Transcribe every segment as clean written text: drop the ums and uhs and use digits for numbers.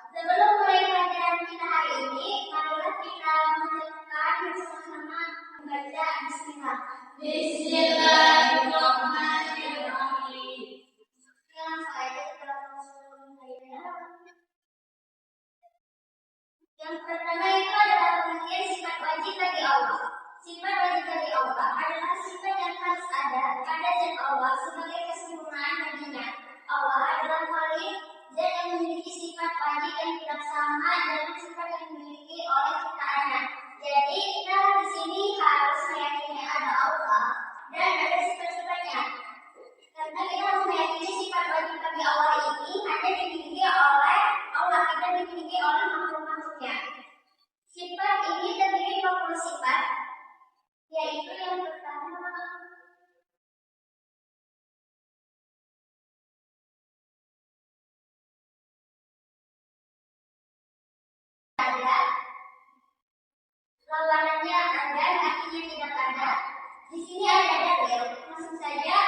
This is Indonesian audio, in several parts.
Sebelum mulai pelajaran kita hari ini, marilah kita melanjutkan bersama-sama membaca Bismillah. Bismillahirrahmanirrahim. Yang pertama itu adalah pengertian sifat wajib bagi Allah. Sifat wajib bagi Allah adalah sifat yang harus ada pada zat Allah sebagai kesempurnaan baginya. Allah adalah Khalik, zat yang memiliki sifat wajib yang tidak sama dengan sifat yang dimiliki oleh ciptaannya. Jadi kita di sini harus meyakini ada Allah dan ada sifat-sifatnya. Karena kita harus meyakini sifat wajib bagi Allah ini hanya dimiliki oleh Allah, tidak dimiliki oleh makhluk-makhluknya. Sifat ini terdiri 40 sifat, yaitu yang pertama ada, lawanannya ada, artinya tidak ada. Di sini ada dalil, maksud saja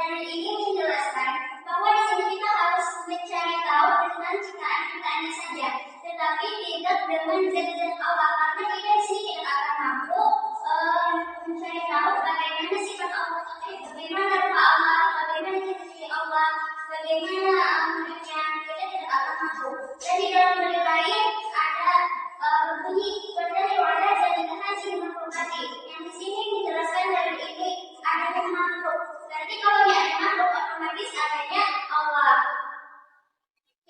dalil ini menjelaskan bahwa di sini kita harus mencari tahu tentang ciptaan-ciptaannya saja, tetapi tidak dengan zat-zat Allah, karena kita di sini tidak akan mampu mencari tahu bagaimana sifat Allah, bagaimana rupa Allah, bagaimana ciri-ciri Allah, bagaimana mulutnya, kita tidak akan mampu. Dan di dalam dalil lain ada berbunyi berdalil wala jadi haji makhluk hati. Yang di sini menjelaskan dalil ini adanya makhluk. Berarti kalau ada makhluk otomatis adanya Allah.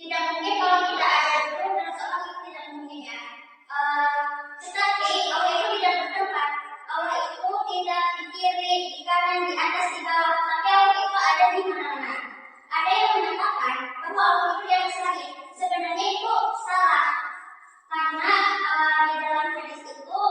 Tidak mungkin kalau kita ada dulu dan seorang itu tidak mungkin ya. Tetapi Allah itu tidak bertempat. Allah itu tidak di kiri, di kanan, di atas, di bawah. Tapi Allah itu ada di mana-mana. Ada yang mengatakan bahwa Allah itu di atas langit. Sebenarnya itu salah. Karena di dalam hadis itu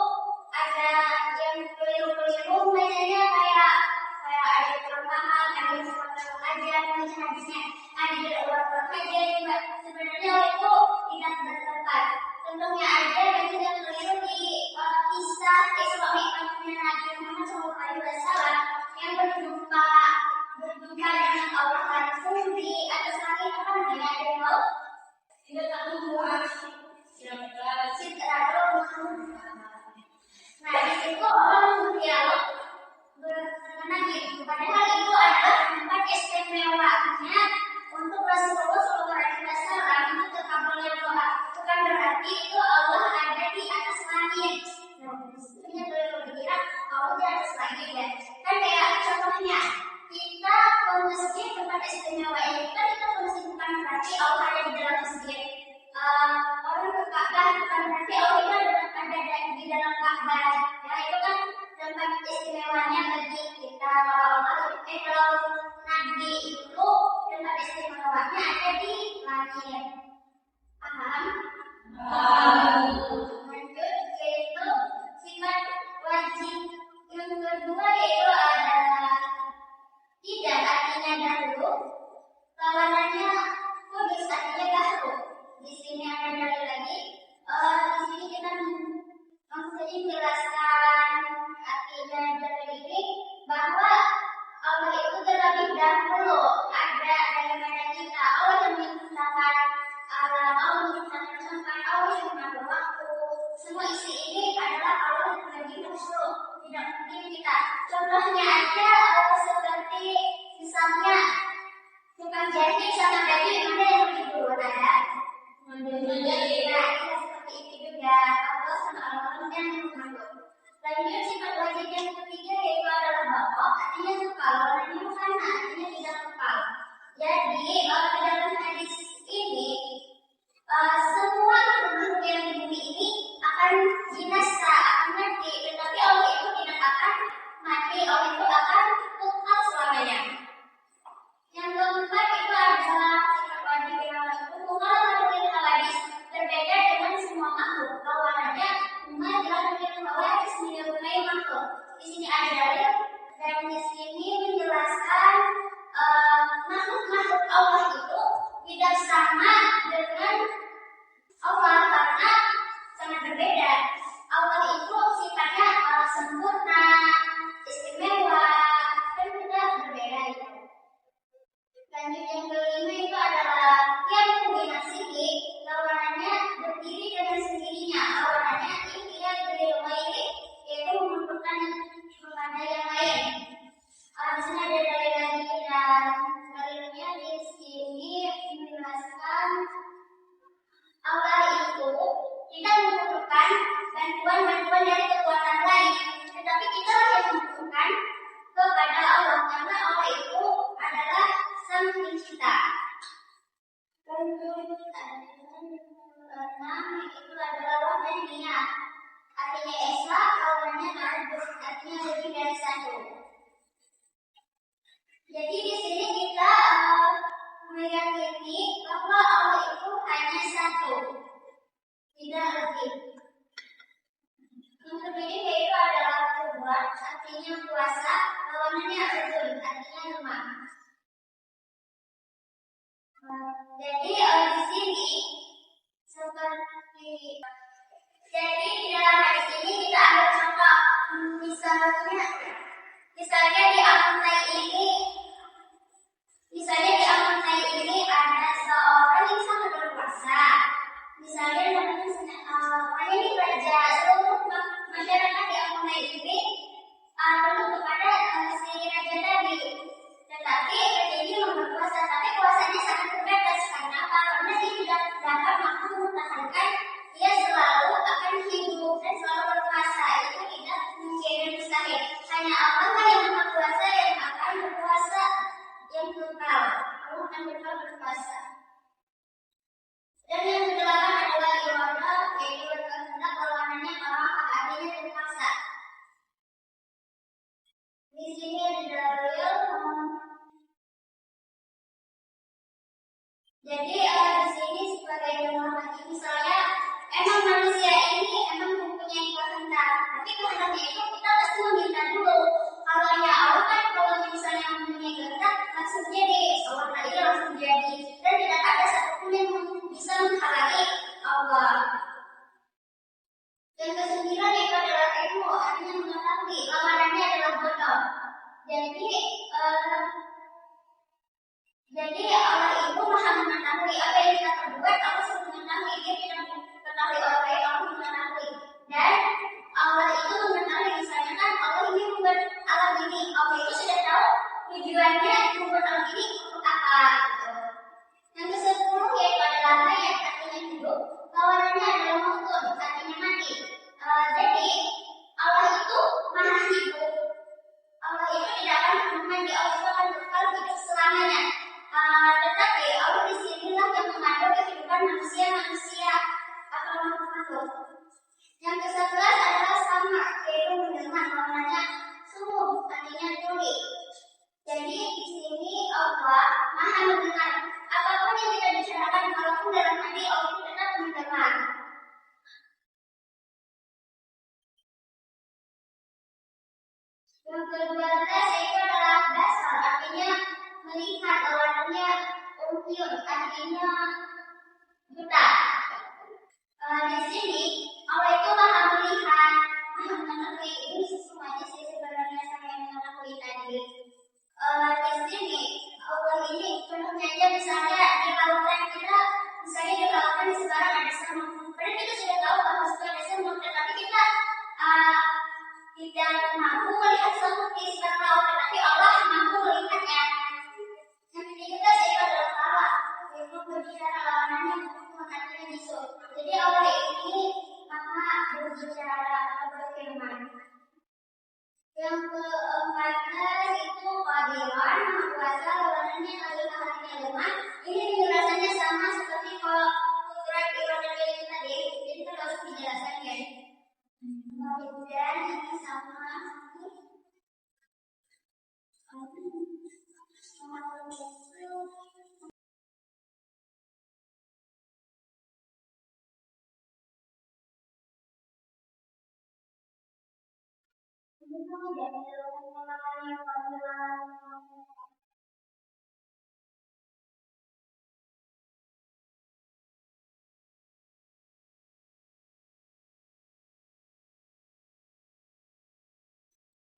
ada yang keliru-keliru bacanya kayak ada yang kurang paham, ada yang salah aja baca hadisnya, ada yang kurang aja juga. Sebenarnya itu tidak bertempat. Contohnya aja baca yang keliru di kisah Isra Mi'rajnya Nabi Muhammad SAW yang berjumpa dengan Allah langsung di atas langit, apa namanya, ada yang tahu? Tidak tahu. Nah, di situ orang berdialog berkenaan gitu. Padahal itu adalah tempat istimewanya untuk Rasulullah SAW untuk terkabulnya doa. Bukan berarti itu Allah ada di atas langit. Nah, sebenarnya kalau dikira Allah di atas langit ya. Kan kayak contohnya kita ke masjid tempat istimewa ini kan kita ke masjid bukan berarti Allah ada di dalam masjid. Orang ke Ka'bah bukan berarti Allah itu ada di dalam Ka'bah. Ya itu kan tempat istimewanya bagi kita. Kalau Nabi itu tempat istimewanya ada di langit. Paham? Lanjut yaitu sifat wajib. Yang kedua yaitu adalah tidak, artinya dahulu. Lawanannya kudus, artinya dahulu. Di sini ada dalil lagi. Di sini kita maksudnya menjelaskan artinya dalil ini bahwa Allah itu terlebih dahulu ada daripada kita. Allah yang menciptakan alam, Allah menciptakan sampai Allah yang mengatur waktu. Semua isi ini adalah Allah yang terlebih dahulu. Tidak mungkin kita. Contohnya aja seperti misalnya tukang jahit sama baju, mana yang lebih dulu ada? Menjadi. Nah, seperti itu juga Allah sama Allah yang mengatur. Lanjut sifat wajib yang ketiga yaitu adalah baqa, artinya kekal. Warnanya bukan, artinya tidak kekal. Jadi dalam Esa. Lalu enam itu adalah wahdania. Artinya Esa, kawannya ma'adud, artinya lebih dari satu. Jadi di sini kita meyakini bahwa Allah itu hanya satu, tidak lebih. Yang kedua yaitu adalah kuat, artinya kuasa, lawanannya udun, artinya lemah. Jadi di sini seperti jadi di dalam hadis ini kita ambil contoh misalnya di Al-Qur'an ini ada seorang yang sangat berkuasa. Misalnya namanya ini raja, seluruh masyarakat di Al-Qur'an ini tunduk kepada si raja tadi. Tetapi raja ini berkuasa, tapi kuasanya sangat terbatas. Karena dia tidak dapat mampu mempertahankan, dia selalu akan hidup dan selalu berkuasa. Itu tidak mungkin dan mustahil. Hanya Allah yang maha kuasa yang akan berkuasa yang kekal. Allah akan berkuasa. Dan yang kedelapan adalah irada, yaitu berkehendak, lawanannya Allah, artinya terpaksa. Di sini ada dalil. Jadi di sini sebagai informasi, misalnya emang manusia ini emang mempunyai kehendak, tapi kehendaknya itu kita pasti meminta dulu. Kalau ya Allah kan, kalau misalnya mempunyai kehendak langsung jadi, Allah tadi langsung jadi, dan tidak ada satupun yang bisa menghalangi Allah. Yang kesembilan itu adalah ilmu, artinya mengetahui, lawanannya adalah bodoh. Jadi Allah itu maha mengetahui apa yang kita perbuat, Allah sudah mengetahui, dia tidak mengetahui orang lain, Allah mengetahui. Dan Allah itu mengetahui, misalnya kan Allah ini membuat alam ini, Allah itu sudah tahu tujuannya membuat alam ini untuk apa. Yang ke-10 yaitu adalah hayat, artinya hidup, lawanannya adalah mautun, artinya mati. Jadi Allah itu maha hidup. Allah itu tidak akan mati, Allah itu akan kekal hidup selamanya. Tetapi Allah disinilah yang mengatur kehidupan manusia atau makhluk. Yang ke-11 adalah sama, yaitu mendengar, lawanannya sumur, artinya tuli. Jadi di sini Allah maha mendengar. Apapun yang kita bicarakan, walaupun dalam hati, Allah itu tetap mendengar. Yang ke-12 yaitu adalah basar, artinya melihat, lawanannya umyun, artinya buta. Di sini Allah itu maha melihat, maha mengetahui. Ini semuanya sih sebenarnya saya mengetahui tadi. Di sini Allah ini contohnya aja misalnya di lautan kita, misalnya di lautan sekarang ada semut. Padahal kita sudah tahu bahwa sudah ada semut, tetapi kita tidak mampu melihat semut di sekitar laut, tetapi Allah mampu melihatnya. Yang ketiga itu adalah Allah, yaitu berbicara, lawanannya artinya bisu. Jadi Allah ini maha berbicara atau berfirman. Yang ke-14 itu qadiran, maha kuasa, lawanannya adalah artinya lemah. Ini penjelasannya sama seperti kalau ukuran irada itu tadi, jadi kita harus dijelaskannya. Kemudian ini sama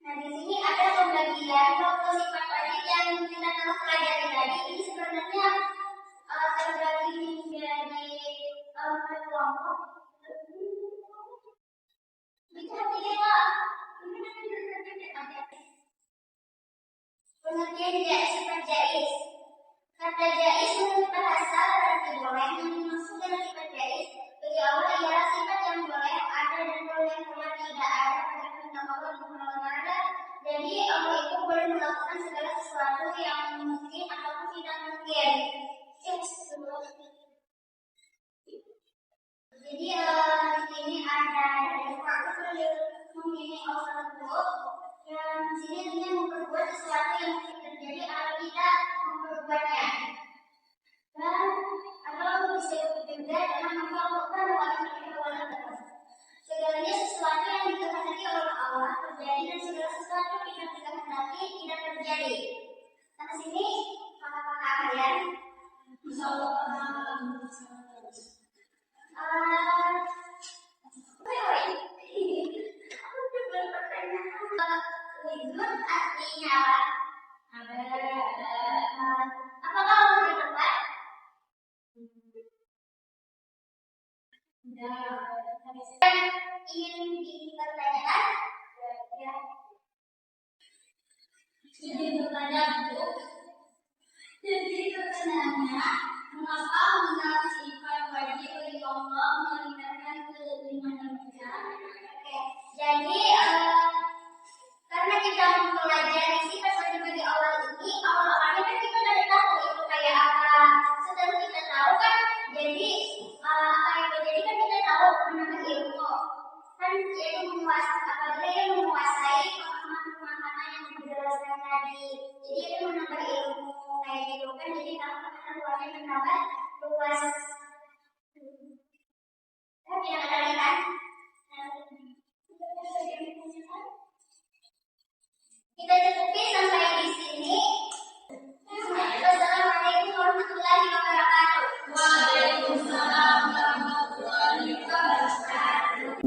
Nah, di sini ada pembagian waktu sifat wajib yang kita telah pelajari tadi. Ini sebenarnya terbagi menjadi kelompok. Pengertian jais sifat jais. Kata jais menurut bahasa berarti boleh. Yang dimaksud dengan sifat jais bagi Allah ialah sifat yang boleh ada dan boleh pula tidak ada pada kehendak Allah Subhanahu wa taala. Jadi Allah itu boleh melakukan segala sesuatu yang mungkin ataupun tidak mungkin. Jadi di sini ada memilih awal group yang di sini dia memperbuat sesuatu yang terjadi kalau kita memperbuatnya. Dan atau bisa juga dalam melakukan awal segalanya sesuatu yang dikehendaki oleh Allah terjadi dan segala sesuatu yang tidak dikehendaki tidak terjadi. Sampai sini apakah kalian? Wujud artinya apa? Apakah Allah di tempat? Ingin dipertanyakan? Ya. Ingin bertanya bu. Jadi pertanyaannya, mengapa mengenal sifat wajib bagi Allah meningkatkan keimanan kita? Oke, jadi karena kita mempelajari sifat wajib bagi Allah ini, awal-awalnya kan kita tidak tahu itu kayak apa. Setelah kita tahu kan, jadi apa yang terjadi kan kita tahu menambah ilmu. Kan jadi apabila dia menguasai pemahaman yang dijelaskan tadi, jadi itu menambah ilmu kayak gitu kan. Jadi kalau kita luasnya menambah luas. Tapi yang ada kan? Kita cukupi sampai di sini. Wassalamualaikum warahmatullahi wabarakatuh. Waalaikumsalam warahmatullahi wabarakatuh.